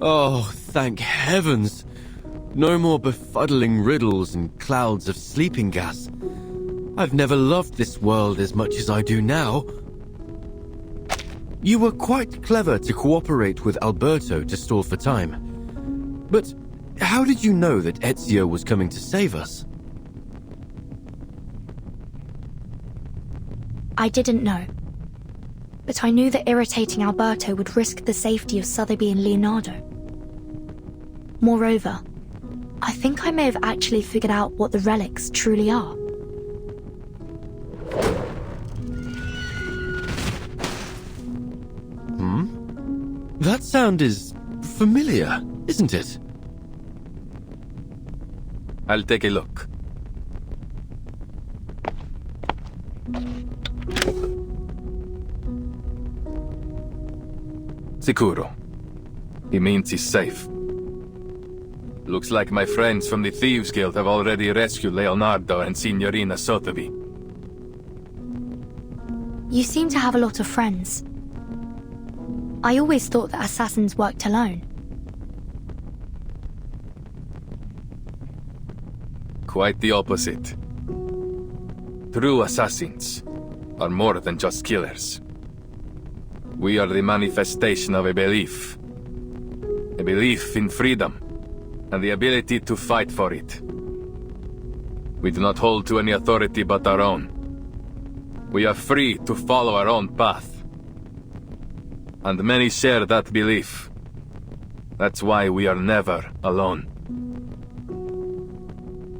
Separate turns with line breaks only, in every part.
Oh, thank heavens! No more befuddling riddles and clouds of sleeping gas. I've never loved this world as much as I do now. You were quite clever to cooperate with Alberto to stall for time. But how did you know that Ezio was coming to save us?
I didn't know. But I knew that irritating Alberto would risk the safety of Sotheby and Leonardo. Moreover, I think I may have actually figured out what the relics truly are.
That sound is familiar, isn't it?
I'll take a look. Sicuro. He means he's safe. Looks like my friends from the Thieves Guild have already rescued Leonardo and Signorina Sotheby.
You seem to have a lot of friends. I always thought that assassins worked alone.
Quite the opposite. True assassins are more than just killers. We are the manifestation of a belief. A belief in freedom, and the ability to fight for it. We do not hold to any authority but our own. We are free to follow our own path. And many share that belief. That's why we are never alone.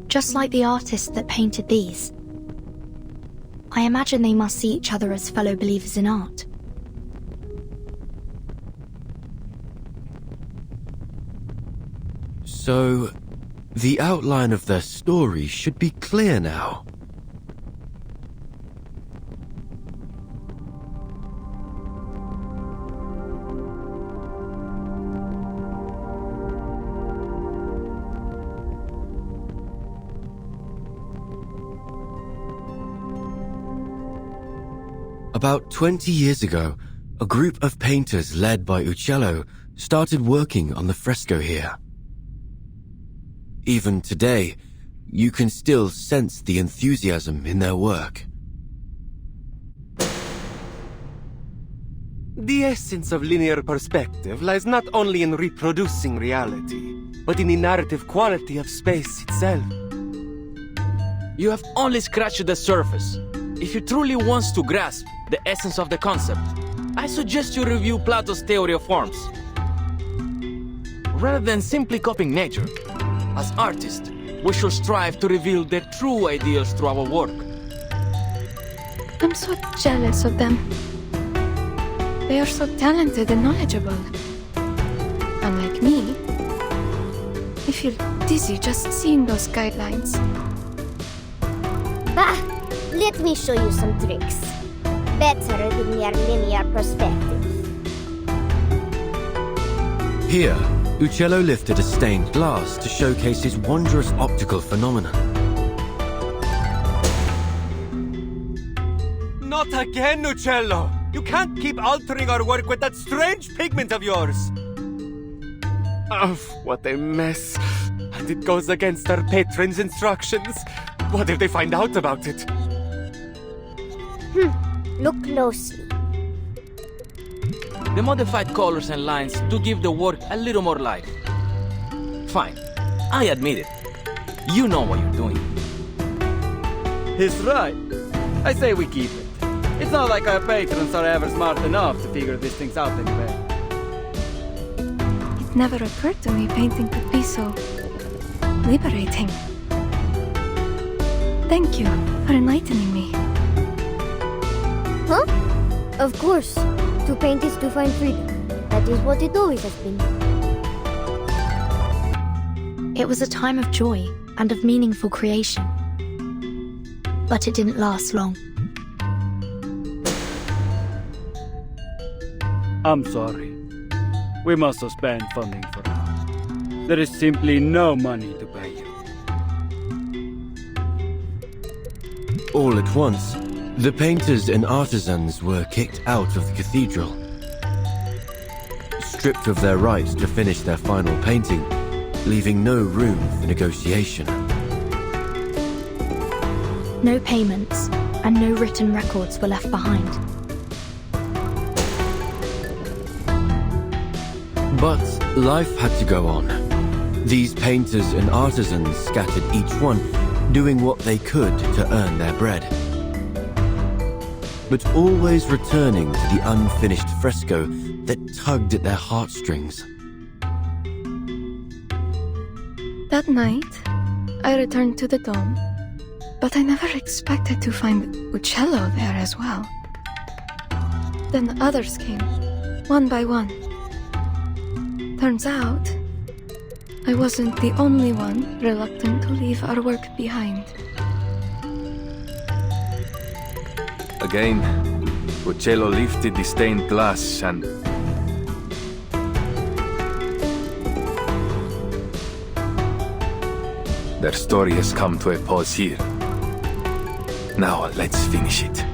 Just like the artist that painted these. I imagine they must see each other as fellow believers in art.
So, the outline of their story should be clear now. About 20 years ago, a group of painters led by Uccello started working on the fresco here. Even today, you can still sense the enthusiasm in their work.
The essence of linear perspective lies not only in reproducing reality, but in the narrative quality of space itself.
You have only scratched the surface. If you truly want to grasp the essence of the concept, I suggest you review Plato's theory of forms. Rather than simply copying nature, as artists, we should strive to reveal their true ideals through our work.
I'm so jealous of them. They are so talented and knowledgeable. Unlike me, I feel dizzy just seeing those guidelines.
Bah! Let me show you some tricks. Better than your linear perspective.
Here, Uccello lifted a stained glass to showcase his wondrous optical phenomenon.
Not again, Uccello! You can't keep altering our work with that strange pigment of yours! Oh, what a mess. And it goes against our patron's instructions. What if they find out about it?
Look closely.
The modified colors and lines do give the work a little more life. Fine, I admit it. You know what you're doing.
He's right. I say we keep it. It's not like our patrons are ever smart enough to figure these things out anyway.
It never occurred to me painting could be so liberating. Thank you for enlightening me.
Huh? Of course. To paint is to find freedom. That is what it always has been.
It was a time of joy and of meaningful creation. But it didn't last long.
I'm sorry. We must suspend funding for now. There is simply no money to pay you.
All at once, the painters and artisans were kicked out of the cathedral. stripped of their right to finish their final painting, leaving no room for negotiation.
No payments and no written records were left behind.
But life had to go on. These painters and artisans scattered each one, doing what they could to earn their bread. But always returning to the unfinished fresco that tugged at their heartstrings.
That night, I returned to the dome, but I never expected to find Uccello there as well. Then others came, one by one. Turns out, I wasn't the only one reluctant to leave our work behind.
Again, Uccello lifted the stained glass and... Their story has come to a pause here. Now let's finish it.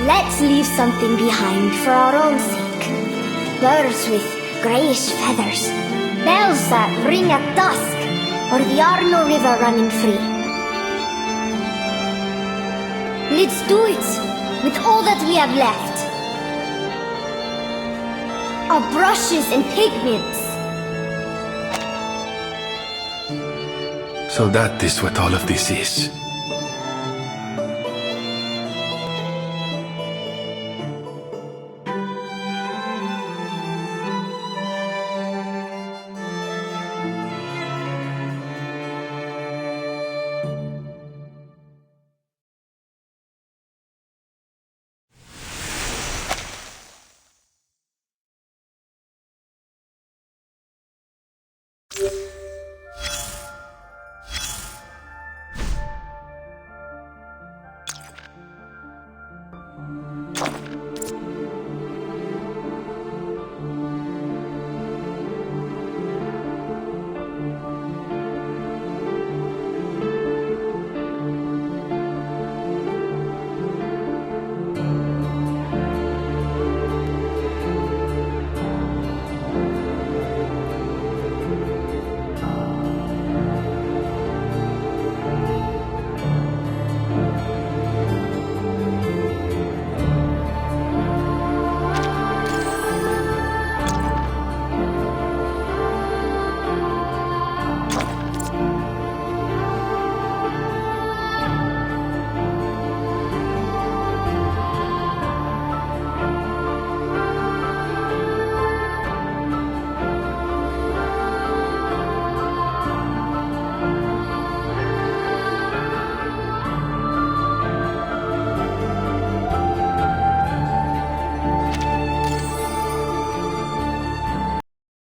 Let's leave something behind for our own sake. Birds with greyish feathers, bells that ring at dusk, or the Arno River running free. Let's do it with all that we have left. Our brushes and pigments.
So that is what all of this is.
You